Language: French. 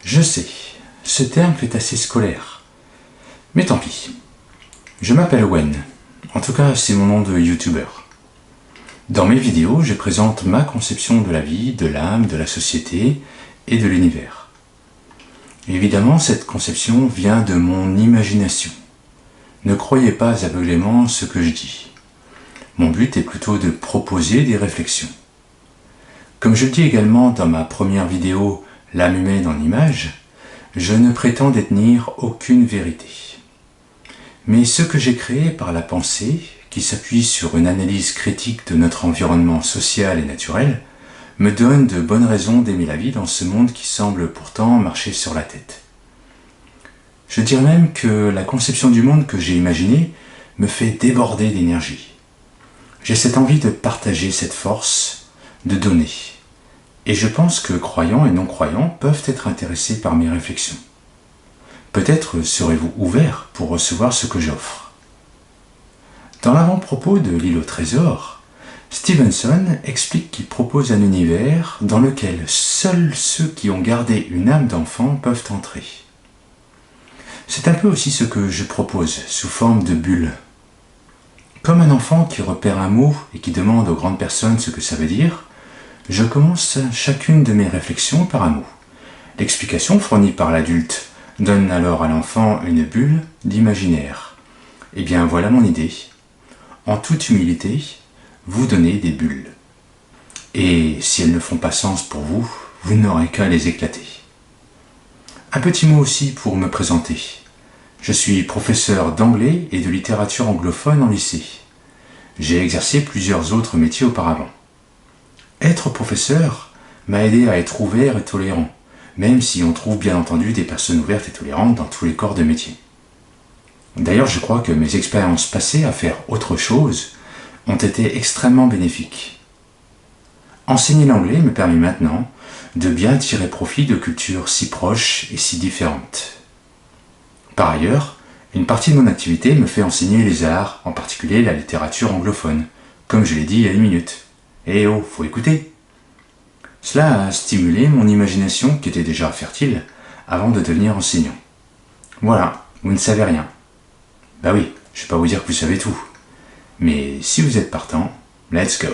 Je sais, ce terme fait assez scolaire. Mais tant pis. Je m'appelle Owen. En tout cas, c'est mon nom de youtubeur. Dans mes vidéos, je présente ma conception de la vie, de l'âme, de la société et de l'univers. Évidemment, cette conception vient de mon imagination. Ne croyez pas aveuglément ce que je dis. Mon but est plutôt de proposer des réflexions. Comme je le dis également dans ma première vidéo « L'âme humaine en images », je ne prétends détenir aucune vérité. Mais ce que j'ai créé par la pensée, qui s'appuie sur une analyse critique de notre environnement social et naturel, me donne de bonnes raisons d'aimer la vie dans ce monde qui semble pourtant marcher sur la tête. Je dirais même que la conception du monde que j'ai imaginée me fait déborder d'énergie. J'ai cette envie de partager cette force, de donner. Et je pense que croyants et non-croyants peuvent être intéressés par mes réflexions. Peut-être serez-vous ouverts pour recevoir ce que j'offre. Dans l'avant-propos de l'île au trésor, Stevenson explique qu'il propose un univers dans lequel seuls ceux qui ont gardé une âme d'enfant peuvent entrer. C'est un peu aussi ce que je propose, sous forme de bulle. Comme un enfant qui repère un mot et qui demande aux grandes personnes ce que ça veut dire, je commence chacune de mes réflexions par un mot. L'explication fournie par l'adulte donne alors à l'enfant une bulle d'imaginaire. Eh bien voilà mon idée. En toute humilité, vous donnez des bulles. Et si elles ne font pas sens pour vous, vous n'aurez qu'à les éclater. Un petit mot aussi pour me présenter. Je suis professeur d'anglais et de littérature anglophone en lycée. J'ai exercé plusieurs autres métiers auparavant. Être professeur m'a aidé à être ouvert et tolérant, même si on trouve bien entendu des personnes ouvertes et tolérantes dans tous les corps de métier. D'ailleurs, je crois que mes expériences passées à faire autre chose ont été extrêmement bénéfiques. Enseigner l'anglais me permet maintenant de bien tirer profit de cultures si proches et si différentes. Par ailleurs, une partie de mon activité me fait enseigner les arts, en particulier la littérature anglophone, comme je l'ai dit il y a une minute. Eh oh, faut écouter! Cela a stimulé mon imagination qui était déjà fertile avant de devenir enseignant. Voilà, vous ne savez rien. Bah oui, je ne vais pas vous dire que vous savez tout. Mais si vous êtes partant, let's go!